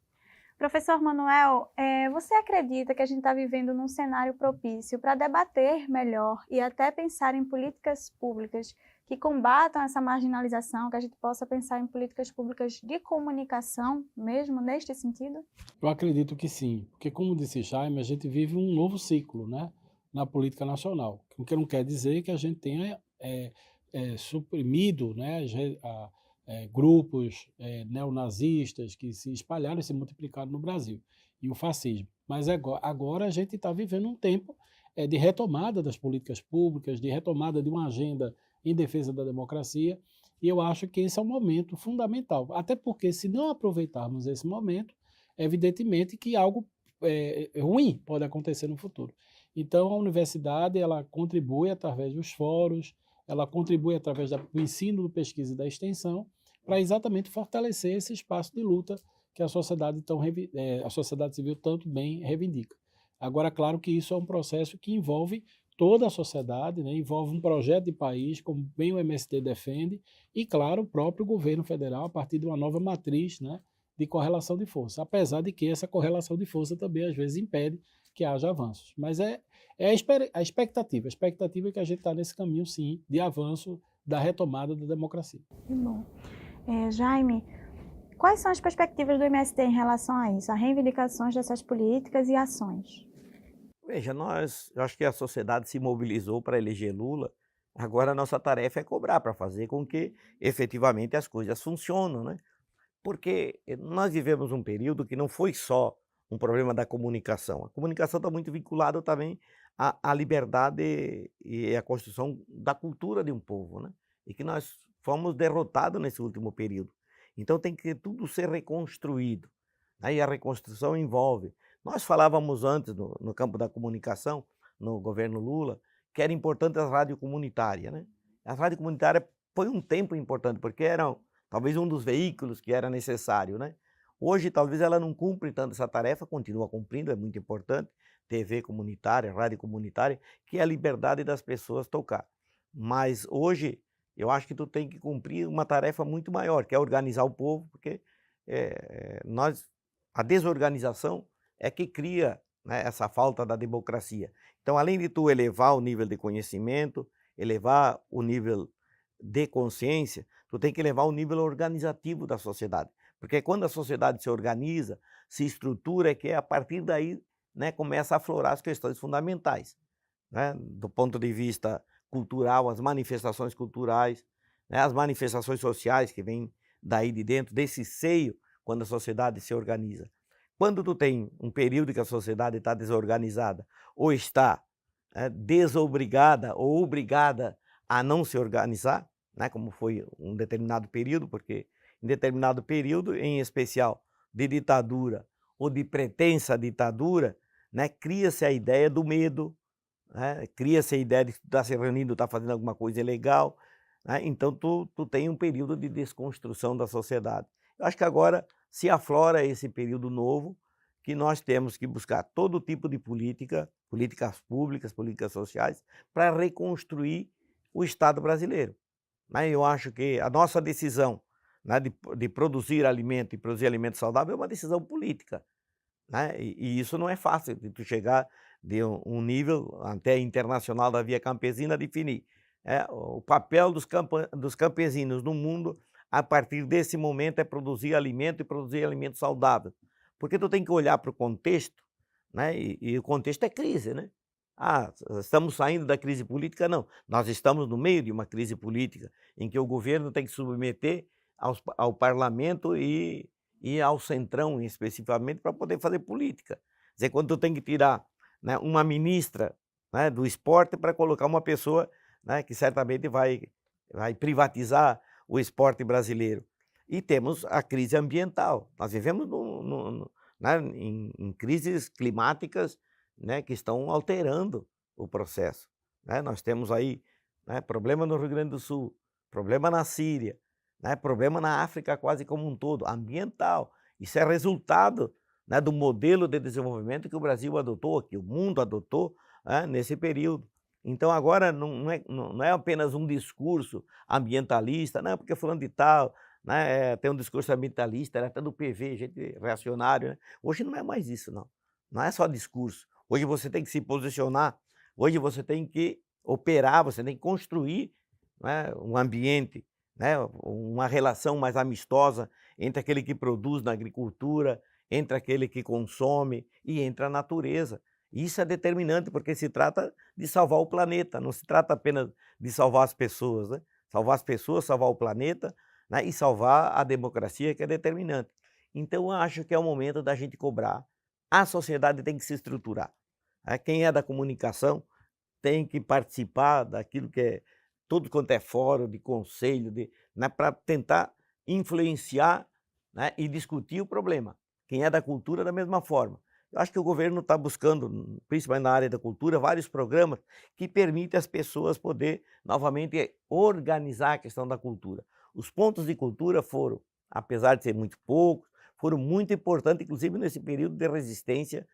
Professor Manuel, você acredita que a gente está vivendo num cenário propício para debater melhor e até pensar em políticas públicas que combatam essa marginalização, que a gente possa pensar em políticas públicas de comunicação, mesmo neste sentido? Eu acredito que sim, porque como disse Jaime, a gente vive um novo ciclo, né, na política nacional, o que não quer dizer que a gente tenha suprimido, né, grupos neonazistas que se espalharam e se multiplicaram no Brasil, e o fascismo. Mas agora a gente está vivendo um tempo de retomada das políticas públicas, de retomada de uma agenda em defesa da democracia, e eu acho que esse é um momento fundamental, até porque se não aproveitarmos esse momento, evidentemente que algo ruim pode acontecer no futuro. Então a universidade ela contribui através dos fóruns, ela contribui através do ensino, da pesquisa e da extensão, para exatamente fortalecer esse espaço de luta que a sociedade civil tanto bem reivindica. Agora, claro que isso é um processo que envolve toda a sociedade, né? Envolve um projeto de país, como bem o MST defende, e, claro, o próprio governo federal, a partir de uma nova matriz, né, de correlação de força, apesar de que essa correlação de força também, às vezes, impede que haja avanços. Mas a expectativa é que a gente está nesse caminho, sim, de avanço da retomada da democracia. Que bom. Jaime, quais são as perspectivas do MST em relação a isso, a reivindicações dessas políticas e ações? Veja, eu acho que a sociedade se mobilizou para eleger Lula, agora a nossa tarefa é cobrar para fazer com que efetivamente as coisas funcionem, né? Porque nós vivemos um período que não foi só um problema da comunicação. A comunicação está muito vinculada também à liberdade e à construção da cultura de um povo, né? E que nós fomos derrotados nesse último período. Então tem que tudo ser reconstruído. Aí a reconstrução envolve. Nós falávamos antes no campo da comunicação, no governo Lula, que era importante a rádio comunitária, né? A rádio comunitária foi um tempo importante, porque era talvez um dos veículos que era necessário, né? Hoje talvez ela não cumpre tanto essa tarefa, continua cumprindo, é muito importante, TV comunitária, rádio comunitária, que é a liberdade das pessoas tocar. Mas hoje eu acho que tu tem que cumprir uma tarefa muito maior, que é organizar o povo, porque a desorganização é que cria, né, essa falta da democracia. Então, além de tu elevar o nível de conhecimento, elevar o nível de consciência, tu tem que elevar o nível organizativo da sociedade. Porque quando a sociedade se organiza, se estrutura, é que a partir daí, né, começa a aflorar as questões fundamentais, né, do ponto de vista cultural, as manifestações culturais, né, as manifestações sociais que vêm daí de dentro, desse seio, quando a sociedade se organiza. Quando tu tem um período que a sociedade está desorganizada ou está desobrigada ou obrigada a não se organizar, né, como foi um determinado período, porque em determinado período, em especial de ditadura ou de pretensa ditadura, né, cria-se a ideia do medo, né, cria-se a ideia de que tu está se reunindo, está fazendo alguma coisa ilegal, né, então tu tem um período de desconstrução da sociedade. Eu acho que agora se aflora esse período novo, que nós temos que buscar todo tipo de políticas públicas, políticas sociais, para reconstruir o Estado brasileiro. Né? Eu acho que a nossa decisão, né, de produzir alimento e produzir alimento saudável é uma decisão política. Né? E isso não é fácil, de tu chegar de um nível até internacional da via campesina a definir o papel dos campesinos no mundo. A partir desse momento é produzir alimento e produzir alimento saudável. Porque tu tem que olhar para o contexto, né? E o contexto é crise, né? Estamos saindo da crise política? Não. Nós estamos no meio de uma crise política em que o governo tem que submeter ao parlamento e ao centrão, especificamente, para poder fazer política. Quer dizer, quando tu tem que tirar, né, uma ministra, né, do esporte para colocar uma pessoa, né, que certamente vai privatizar o esporte brasileiro. E temos a crise ambiental. Nós vivemos né, em crises climáticas, né, que estão alterando o processo, né? Nós temos aí, né, problema no Rio Grande do Sul, problema na Síria, né, problema na África quase como um todo, ambiental. Isso é resultado, né, do modelo de desenvolvimento que o Brasil adotou, que o mundo adotou, né, nesse período. Então agora não é apenas um discurso ambientalista, não, porque fulano de tal, né, tem um discurso ambientalista, era até do PV, gente reacionário, né? Hoje não é mais isso, não. Não é só discurso. Hoje você tem que se posicionar, hoje você tem que operar, você tem que construir, né, um ambiente, né, uma relação mais amistosa entre aquele que produz na agricultura, entre aquele que consome e entre a natureza. Isso é determinante porque se trata de salvar o planeta, não se trata apenas de salvar as pessoas, né? Salvar as pessoas, salvar o planeta, né, e salvar a democracia, que é determinante. Então, eu acho que é o momento da gente cobrar. A sociedade tem que se estruturar, né? Quem é da comunicação tem que participar daquilo que é tudo quanto é fórum, de conselho, né, para tentar influenciar, né, e discutir o problema. Quem é da cultura, da mesma forma. Eu acho que o governo está buscando, principalmente na área da cultura, vários programas que permitem às pessoas poder novamente organizar a questão da cultura. Os pontos de cultura foram, apesar de ser muito poucos, foram muito importantes, inclusive nesse período de resistência,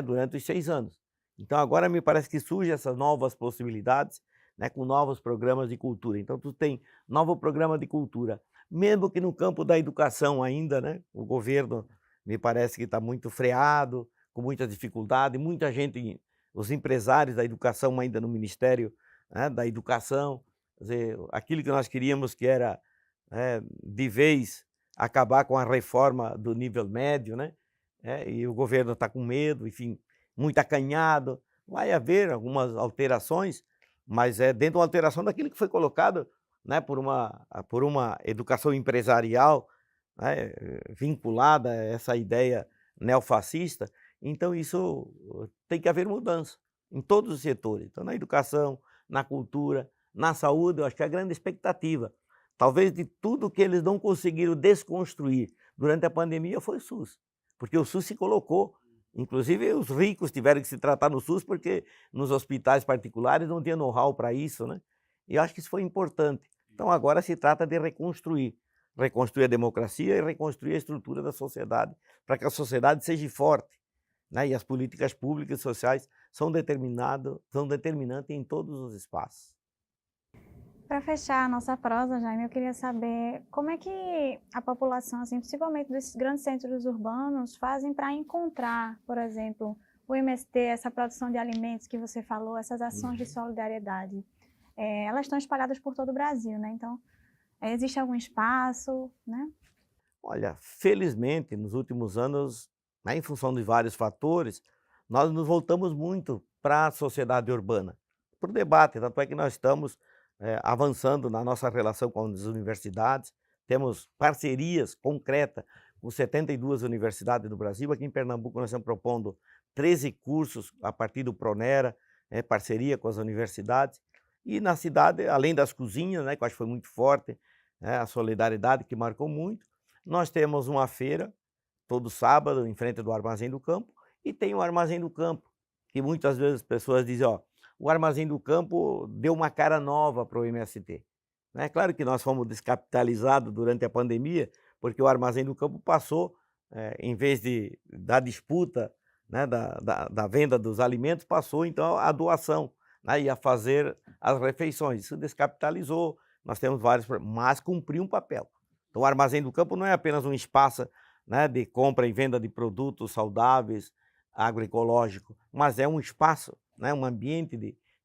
durante os 6 anos. Então agora me parece que surgem essas novas possibilidades, né, com novos programas de cultura. Então tu tem novo programa de cultura, mesmo que no campo da educação ainda, né, o governo me parece que está muito freado, com muita dificuldade, muita gente, os empresários da educação ainda no Ministério, né, da Educação, quer dizer, aquilo que nós queríamos que era, de vez acabar com a reforma do nível médio, né, e o governo está com medo, enfim, muito acanhado. Vai haver algumas alterações, mas é dentro de uma alteração daquilo que foi colocado, né, por uma educação empresarial, né, vinculada a essa ideia neofascista. Então isso tem que haver mudança em todos os setores. Então na educação, na cultura, na saúde, eu acho que a grande expectativa, talvez de tudo que eles não conseguiram desconstruir durante a pandemia foi o SUS, porque o SUS se colocou, inclusive os ricos tiveram que se tratar no SUS porque nos hospitais particulares não tinha know-how para isso, né? E eu acho que isso foi importante. Então agora se trata de reconstruir a democracia e reconstruir a estrutura da sociedade, para que a sociedade seja forte, né? E as políticas públicas e sociais são determinantes em todos os espaços. Para fechar a nossa prosa, Jaime, eu queria saber como é que a população, assim, principalmente dos grandes centros urbanos, fazem para encontrar, por exemplo, o MST, essa produção de alimentos que você falou, essas ações de solidariedade. Elas estão espalhadas por todo o Brasil, né? Então, existe algum espaço, né? Olha, felizmente, nos últimos anos, né, em função de vários fatores, nós nos voltamos muito para a sociedade urbana, para o debate, tanto é que nós estamos avançando na nossa relação com as universidades, temos parcerias concretas com 72 universidades do Brasil. Aqui em Pernambuco nós estamos propondo 13 cursos a partir do Pronera, parceria com as universidades. E na cidade, além das cozinhas, né, que eu acho que foi muito forte, né, a solidariedade que marcou muito, nós temos uma feira todo sábado em frente do Armazém do Campo, e tem o Armazém do Campo, que muitas vezes as pessoas dizem, ó, o Armazém do Campo deu uma cara nova para o MST. É claro que nós fomos descapitalizados durante a pandemia, porque o Armazém do Campo passou, em vez da disputa, né, da venda dos alimentos, passou então a doação, né, e a fazer as refeições. Isso descapitalizou, nós temos vários, mas cumpriu um papel. Então o Armazém do Campo não é apenas um espaço, né, de compra e venda de produtos saudáveis, agroecológico, mas é um espaço, né, um ambiente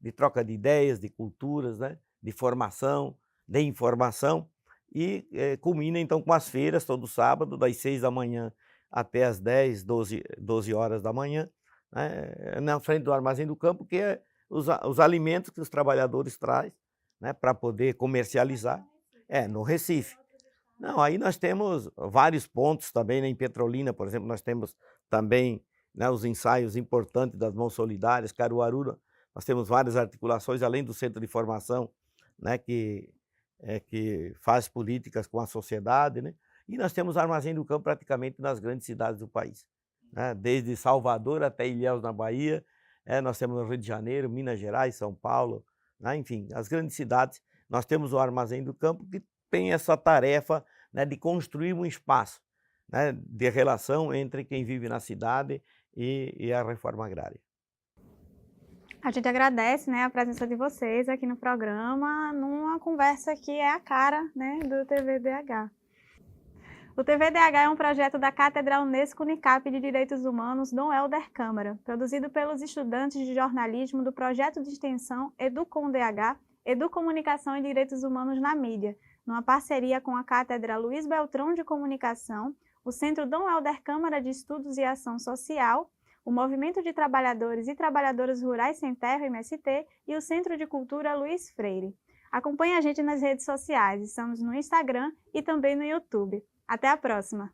de troca de ideias, de culturas, né, de formação, de informação, e culmina então com as feiras todo sábado, das 6 da manhã até as 10, 12 horas da manhã, né, na frente do Armazém do Campo, que é os alimentos que os trabalhadores trazem, né, para poder comercializar. No Recife. Não, aí nós temos vários pontos também, né, em Petrolina, por exemplo, nós temos também, né, os ensaios importantes das mãos solidárias, Caruaru, nós temos várias articulações, além do centro de formação, né, que faz políticas com a sociedade, né, e nós temos Armazém do Campo praticamente nas grandes cidades do país. né? Desde Salvador até Ilhéus, na Bahia, nós temos no Rio de Janeiro, Minas Gerais, São Paulo, né? Enfim, as grandes cidades, nós temos o Armazém do Campo, que tem essa tarefa, né, de construir um espaço, né, de relação entre quem vive na cidade e a reforma agrária. A gente agradece, né, a presença de vocês aqui no programa, numa conversa que é a cara, né, do TVDH. O TVDH é um projeto da Cátedra Unesco Unicap de Direitos Humanos Dom Helder Câmara, produzido pelos estudantes de jornalismo do projeto de extensão EduComDH, Educomunicação e Direitos Humanos na Mídia, numa parceria com a Cátedra Luiz Beltrão de Comunicação, o Centro Dom Helder Câmara de Estudos e Ação Social, o Movimento de Trabalhadores e Trabalhadoras Rurais Sem Terra, MST, e o Centro de Cultura Luiz Freire. Acompanhe a gente nas redes sociais, estamos no Instagram e também no YouTube. Até a próxima!